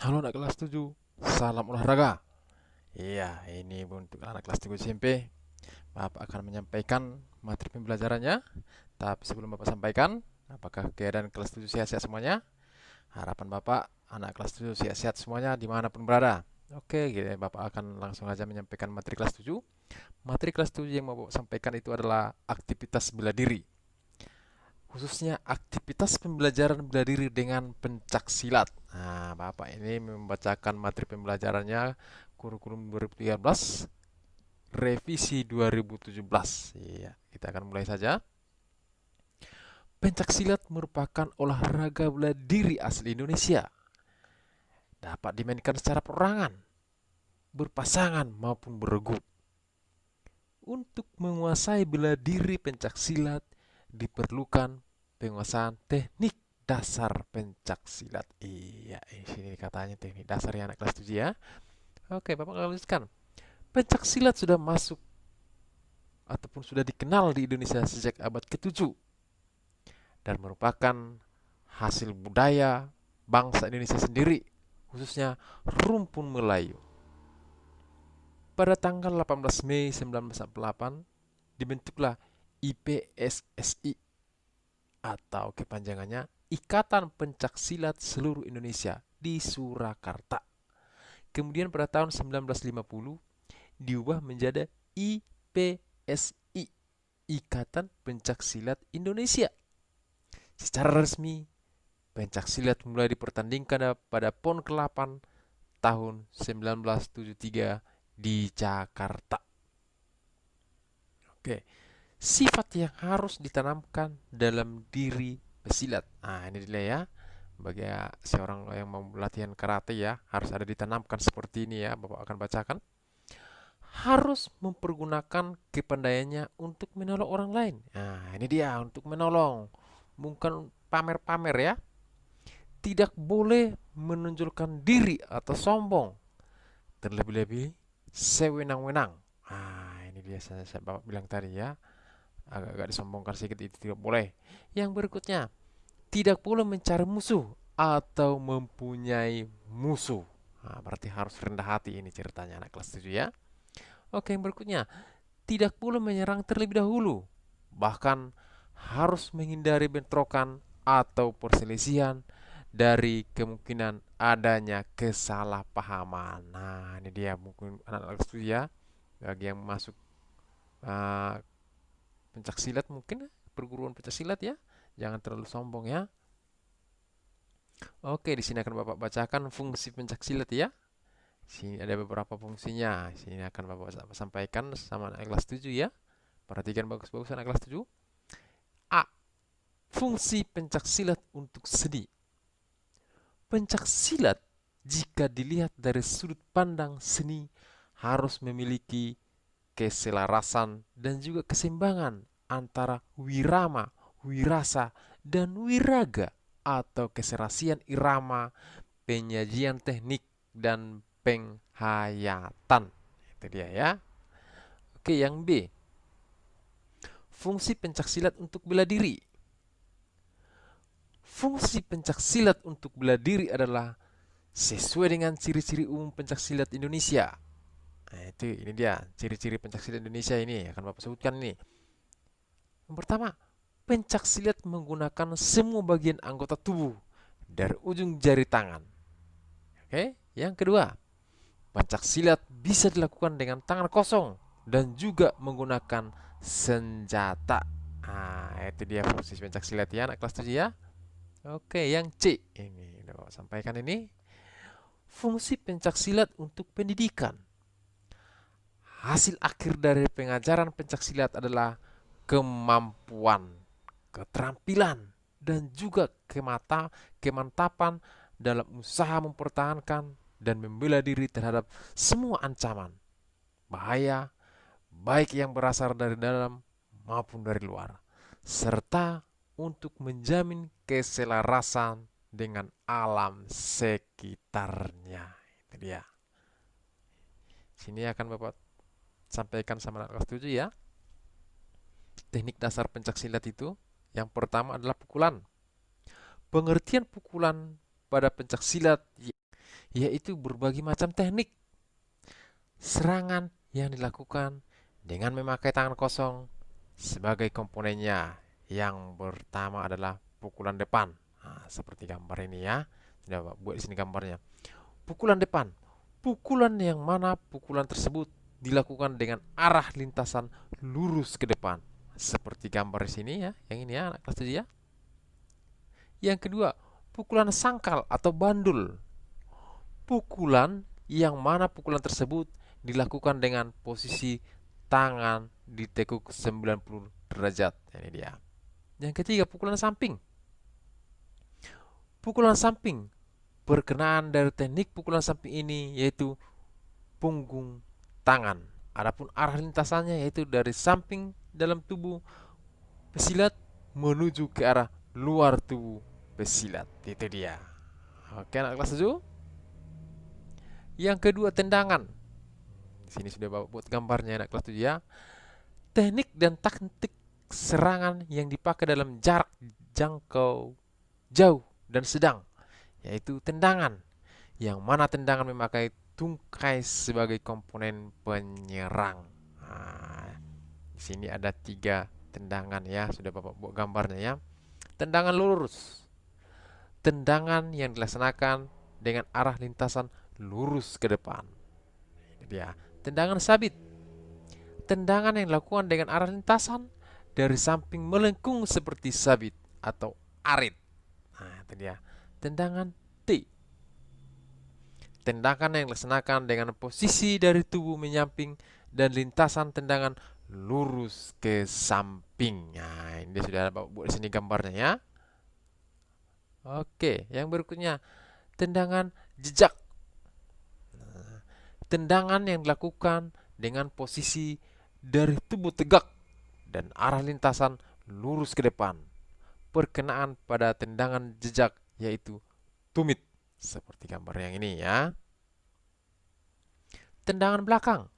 Halo anak kelas 7, salam olahraga. Iya, ini untuk anak kelas 3 SMP. Bapak akan menyampaikan materi pembelajarannya. Tapi sebelum Bapak sampaikan, apakah keadaan kelas 7 sehat-sehat semuanya? Harapan Bapak, anak kelas 7 sehat-sehat semuanya dimanapun berada. Oke, gitu. Bapak akan langsung aja menyampaikan materi kelas 7. Materi kelas 7 yang mau Bapak sampaikan itu adalah aktivitas bela diri. Khususnya aktivitas pembelajaran bela diri dengan pencak silat. Nah, Bapak ini membacakan materi pembelajarannya kurikulum 2013, revisi 2017. Iya, kita akan mulai saja. Pencak silat merupakan olahraga bela diri asli Indonesia. Dapat dimainkan secara perorangan, berpasangan maupun beregu. Untuk menguasai bela diri pencak silat diperlukan penguasaan teknik dasar pencak silat. Iya, ini sini katanya teknik dasar ya anak kelas 7 ya. Oke, Bapak lanjutkan. Pencak silat sudah masuk ataupun sudah dikenal di Indonesia sejak abad ke-7 dan merupakan hasil budaya bangsa Indonesia sendiri, khususnya rumpun Melayu. Pada tanggal 18 Mei 1948 dibentuklah IPSSI atau kepanjangannya Ikatan Pencak Silat Seluruh Indonesia di Surakarta. Kemudian pada tahun 1950 diubah menjadi IPSI, Ikatan Pencak Silat Indonesia. Secara resmi, pencak silat mulai dipertandingkan pada PON ke-8 tahun 1973 di Jakarta. Oke, sifat yang harus ditanamkan dalam diri pesilat. Nah, ini dia ya. Bagi seorang yang mau latihan karate ya, harus ada ditanamkan seperti ini ya. Bapak akan bacakan. Harus mempergunakan kepandaiannya untuk menolong orang lain. Nah, ini dia untuk menolong. Bukan pamer-pamer ya. Tidak boleh menonjolkan diri atau sombong. Terlebih-lebih sewenang-wenang. Nah, ini dia saya Bapak bilang tadi ya. Agak-agak disombongkan sedikit itu tidak boleh. Yang berikutnya, tidak boleh mencari musuh atau mempunyai musuh. Nah, berarti harus rendah hati ini ceritanya anak kelas 7 ya. Oke, yang berikutnya, tidak boleh menyerang terlebih dahulu. Bahkan harus menghindari bentrokan atau perselisihan dari kemungkinan adanya kesalahpahaman. Nah, ini dia mungkin anak-anak kelas 7 ya. Bagi yang masuk uh, pencak silat mungkin perguruan pencak silat ya. Jangan terlalu sombong ya. Oke, di sini akan Bapak bacakan fungsi pencak silat ya. Sini ada beberapa fungsinya. Sini akan Bapak sampaikan sama anak kelas 7 ya. Perhatikan bagus-bagus anak kelas 7. A. Fungsi pencak silat untuk seni. Pencak silat jika dilihat dari sudut pandang seni harus memiliki keselarasan dan juga keseimbangan antara wirama, wirasa, dan wiraga atau keserasian irama, penyajian teknik, dan penghayatan. Itu dia ya. Oke, yang B. Fungsi pencak silat untuk bela diri. Fungsi pencak silat untuk bela diri adalah sesuai dengan ciri-ciri umum pencak silat Indonesia. Nah, itu ini dia ciri-ciri pencak silat Indonesia ini akan Bapak sebutkan ini. Yang pertama, pencak silat menggunakan semua bagian anggota tubuh dari ujung jari tangan. Oke, yang kedua, pencak silat bisa dilakukan dengan tangan kosong dan juga menggunakan senjata. Nah, itu dia fungsi pencak silat ya anak kelas 7 ya. Oke, yang C ini udah Bapak sampaikan ini. Fungsi pencak silat untuk pendidikan. Hasil akhir dari pengajaran pencak silat adalah kemampuan, keterampilan, dan juga kemantapan dalam usaha mempertahankan dan membela diri terhadap semua ancaman, bahaya, baik yang berasal dari dalam maupun dari luar, serta untuk menjamin keselarasan dengan alam sekitarnya. Itu dia. Sini akan Bapak sampaikan sama anak kelas 7 ya. Teknik dasar pencak silat itu yang pertama adalah pukulan. Pengertian pukulan pada pencak silat yaitu berbagai macam teknik serangan yang dilakukan dengan memakai tangan kosong sebagai komponennya. Yang pertama adalah pukulan depan. Nah, seperti gambar ini ya. Sudah buat di sini gambarnya. Pukulan depan. Pukulan yang mana pukulan tersebut dilakukan dengan arah lintasan lurus ke depan. Seperti gambar di sini ya. Yang ini ya, anak kelas 7 ya. Yang kedua, pukulan sangkal atau bandul. Pukulan yang mana pukulan tersebut dilakukan dengan posisi tangan ditekuk 90 derajat. Ini dia. Yang ketiga, pukulan samping. Pukulan samping berkenaan dari teknik pukulan samping ini yaitu punggung tangan. Adapun arah lintasannya yaitu dari samping dalam tubuh pesilat menuju ke arah luar tubuh pesilat. Itu dia. Oke, anak kelas 7. Yang kedua, tendangan. Di sini sudah bapak buat gambarnya anak kelas 7 ya. Teknik dan taktik serangan yang dipakai dalam jarak jangkau jauh dan sedang, yaitu tendangan. Yang mana tendangan memakai tungkai sebagai komponen penyerang. Nah, di sini ada 3 tendangan ya, sudah bapak buat gambarnya ya. Tendangan lurus. Tendangan yang dilaksanakan dengan arah lintasan lurus ke depan. Ini dia. Tendangan sabit. Tendangan yang dilakukan dengan arah lintasan dari samping melengkung seperti sabit atau arit. Nah, itu dia. Tendangan T. Tendangan yang dilaksanakan dengan posisi dari tubuh menyamping dan lintasan tendangan lurus ke samping. Nah, ini sudah buat di sini gambarnya ya. Oke, yang berikutnya tendangan jejak. Tendangan yang dilakukan dengan posisi dari tubuh tegak dan arah lintasan lurus ke depan. Perkenaan pada tendangan jejak yaitu tumit. Seperti gambar yang ini ya. Tendangan belakang.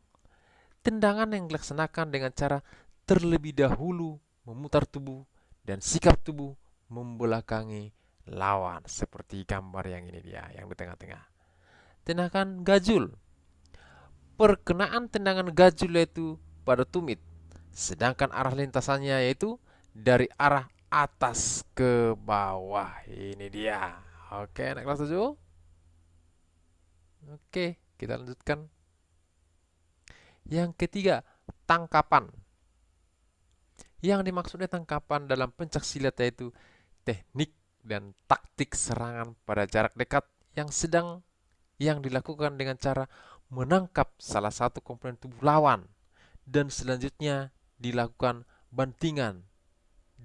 Tendangan yang dilaksanakan dengan cara terlebih dahulu memutar tubuh dan sikap tubuh membelakangi lawan. Seperti gambar yang ini dia, yang di tengah-tengah. Tendangan gajul. Perkenaan tendangan gajul yaitu pada tumit, sedangkan arah lintasannya yaitu dari arah atas ke bawah. Ini dia. Oke, anak kelas 7. Oke, kita lanjutkan. Yang ketiga, tangkapan. Yang dimaksudnya tangkapan dalam pencak silat yaitu teknik dan taktik serangan pada jarak dekat yang sedang yang dilakukan dengan cara menangkap salah satu komponen tubuh lawan dan selanjutnya dilakukan bantingan,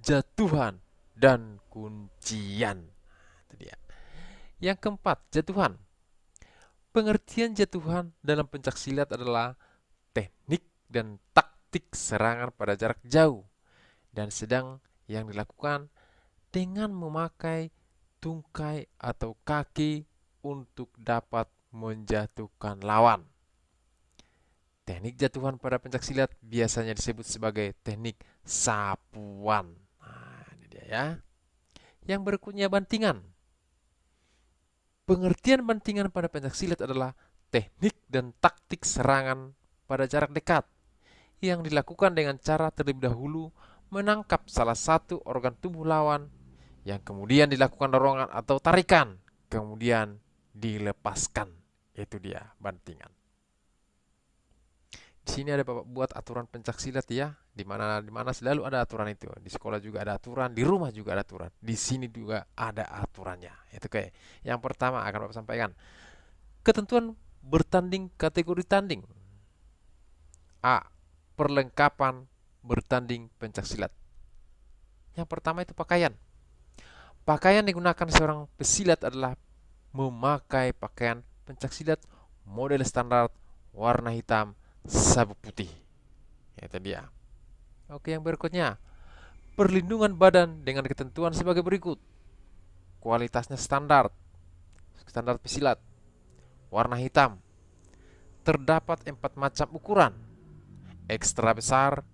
jatuhan, dan kuncian. Itu dia. Yang keempat, jatuhan. Pengertian jatuhan dalam pencak silat adalah teknik dan taktik serangan pada jarak jauh dan sedang yang dilakukan dengan memakai tungkai atau kaki untuk dapat menjatuhkan lawan. Teknik jatuhan pada pencak silat biasanya disebut sebagai teknik sapuan. Nah, ini dia ya. Yang berikutnya bantingan. Pengertian bantingan pada pencak silat adalah teknik dan taktik serangan pada jarak dekat yang dilakukan dengan cara terlebih dahulu menangkap salah satu organ tubuh lawan yang kemudian dilakukan dorongan atau tarikan, kemudian dilepaskan. Itu dia bantingan. Di sini ada Bapak buat aturan pencak silat ya, di mana selalu ada aturan itu. Di sekolah juga ada aturan, di rumah juga ada aturan. Di sini juga ada aturannya. Itu kayak yang pertama akan Bapak sampaikan. Ketentuan bertanding kategori tanding. A. Perlengkapan bertanding pencak silat. Yang pertama itu pakaian. Pakaian digunakan seorang pesilat adalah memakai pakaian pencak silat model standar warna hitam sabuk putih. Itu dia. Oke, yang berikutnya. Perlindungan badan dengan ketentuan sebagai berikut. Kualitasnya standar. Standar pesilat. Warna hitam. Terdapat 4 macam ukuran. Ekstra besar,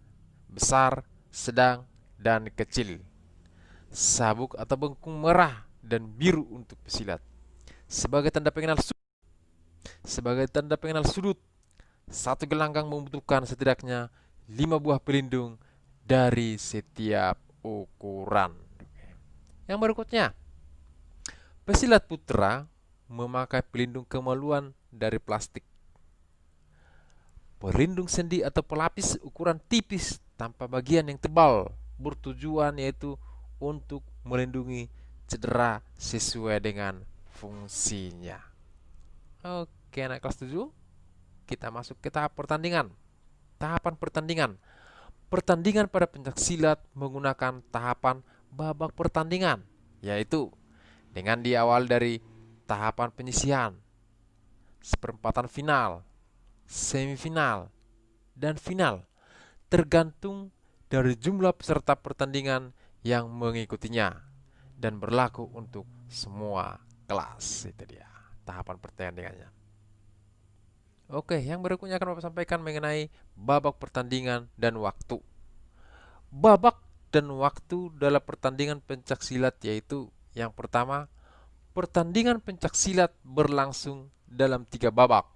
besar, sedang, dan kecil. Sabuk atau bengkung merah dan biru untuk pesilat. Sebagai tanda pengenal suku sebagai tanda pengenal sudut. Satu gelanggang membutuhkan setidaknya 5 buah pelindung dari setiap ukuran. Yang berikutnya, pesilat putra memakai pelindung kemaluan dari plastik. Pelindung sendi atau pelapis ukuran tipis tanpa bagian yang tebal bertujuan yaitu untuk melindungi cedera sesuai dengan fungsinya. Oke, anak kelas 7, kita masuk ke tahap pertandingan. Tahapan pertandingan. Pertandingan pada pencaksilat menggunakan tahapan babak pertandingan, yaitu dengan diawal dari tahapan penyisihan, seperempatan final, semifinal, dan final, tergantung dari jumlah peserta pertandingan yang mengikutinya dan berlaku untuk semua kelas. Itu dia tahapan pertandingannya. Oke, yang berikutnya akan Bapak sampaikan mengenai babak pertandingan dan waktu. Babak dan waktu dalam pertandingan pencaksilat yaitu yang pertama, pertandingan pencaksilat berlangsung dalam 3 babak.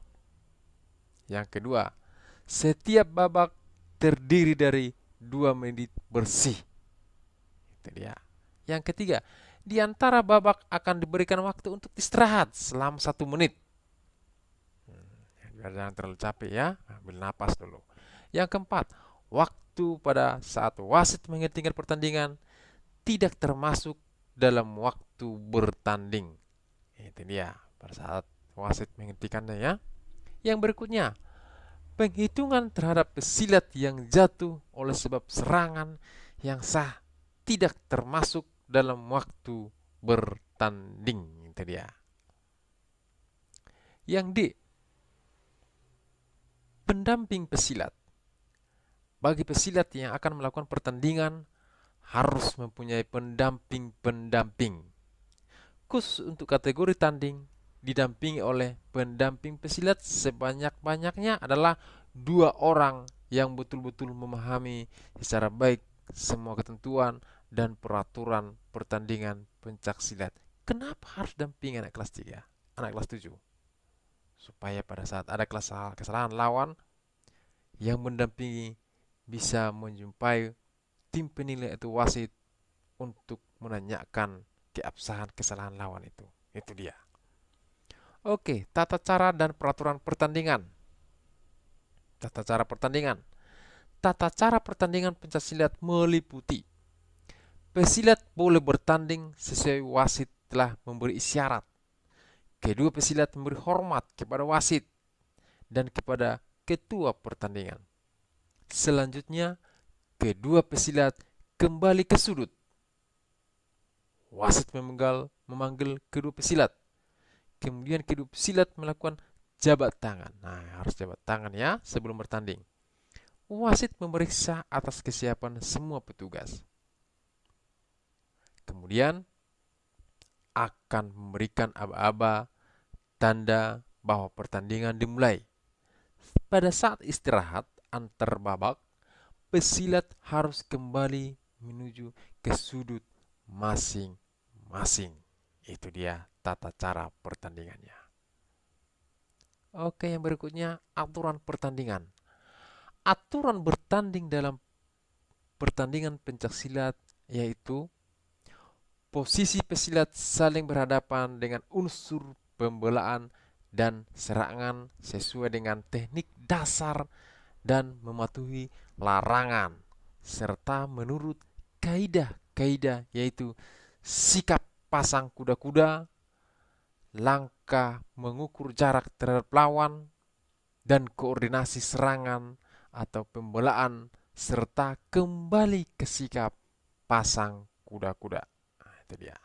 Yang kedua, setiap babak terdiri dari 2 menit bersih. Itu dia. Yang ketiga, di antara babak akan diberikan waktu untuk istirahat selama 1 menit. Biar jangan terlalu capek ya, ambil napas dulu. Yang keempat, waktu pada saat wasit menghentikan pertandingan tidak termasuk dalam waktu bertanding. Itu dia, pada saat wasit menghentikannya ya. Yang berikutnya, penghitungan terhadap pesilat yang jatuh oleh sebab serangan yang sah tidak termasuk dalam waktu bertanding. Itu dia. Yang D, pendamping pesilat. Bagi pesilat yang akan melakukan pertandingan harus mempunyai pendamping-pendamping. Khusus untuk kategori tanding didampingi oleh pendamping pesilat sebanyak-banyaknya adalah 2 orang yang betul-betul memahami secara baik semua ketentuan dan peraturan pertandingan pencaksilat. Kenapa harus dampingi anak kelas 3, anak kelas 7? Supaya pada saat ada kesalahan lawan, yang mendampingi bisa menjumpai tim penilai atau wasit untuk menanyakan keabsahan kesalahan lawan itu. Itu dia. Oke, tata cara dan peraturan pertandingan. Tata cara pertandingan. Tata cara pertandingan pencaksilat meliputi pesilat boleh bertanding sesuai wasit telah memberi isyarat. Kedua pesilat memberi hormat kepada wasit dan kepada ketua pertandingan. Selanjutnya, kedua pesilat kembali ke sudut. Wasit memanggil kedua pesilat. Kemudian kedua pesilat melakukan jabat tangan. Nah, harus jabat tangan ya sebelum bertanding. Wasit memeriksa atas kesiapan semua petugas. Kemudian akan memberikan aba-aba tanda bahwa pertandingan dimulai. Pada saat istirahat antar babak, pesilat harus kembali menuju ke sudut masing-masing. Itu dia tata cara pertandingannya. Oke, yang berikutnya aturan pertandingan. Aturan bertanding dalam pertandingan pencaksilat yaitu posisi pesilat saling berhadapan dengan unsur pembelaan dan serangan sesuai dengan teknik dasar dan mematuhi larangan serta menurut kaidah-kaidah yaitu sikap pasang kuda-kuda, langkah mengukur jarak terhadap lawan, dan koordinasi serangan atau pembelaan serta kembali ke sikap pasang kuda-kuda. Itu dia.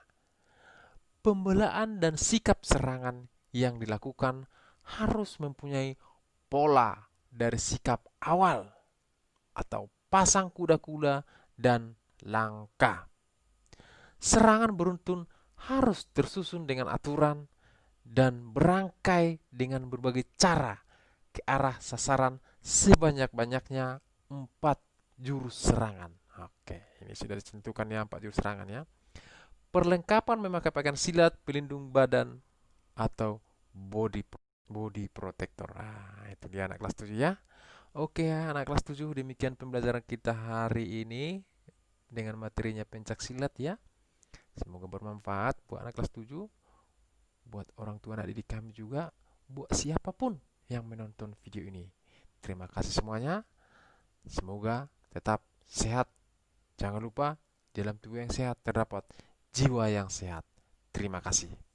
Pembelaan dan sikap serangan yang dilakukan harus mempunyai pola dari sikap awal atau pasang kuda-kuda dan langkah. Serangan beruntun harus tersusun dengan aturan dan berangkai dengan berbagai cara ke arah sasaran sebanyak-banyaknya 4 jurus serangan. Oke, ini sudah ditentukan ya 4 jurus serangan ya. Perlengkapan memakai pakaian silat, pelindung badan, atau body body protector. Ah, itu dia anak kelas 7 ya. Oke ya, anak kelas 7, demikian pembelajaran kita hari ini dengan materinya pencak silat ya. Semoga bermanfaat buat anak kelas 7, buat orang tua anak didik kami juga, buat siapapun yang menonton video ini. Terima kasih semuanya. Semoga tetap sehat. Jangan lupa, dalam tubuh yang sehat terdapat jiwa yang sehat. Terima kasih.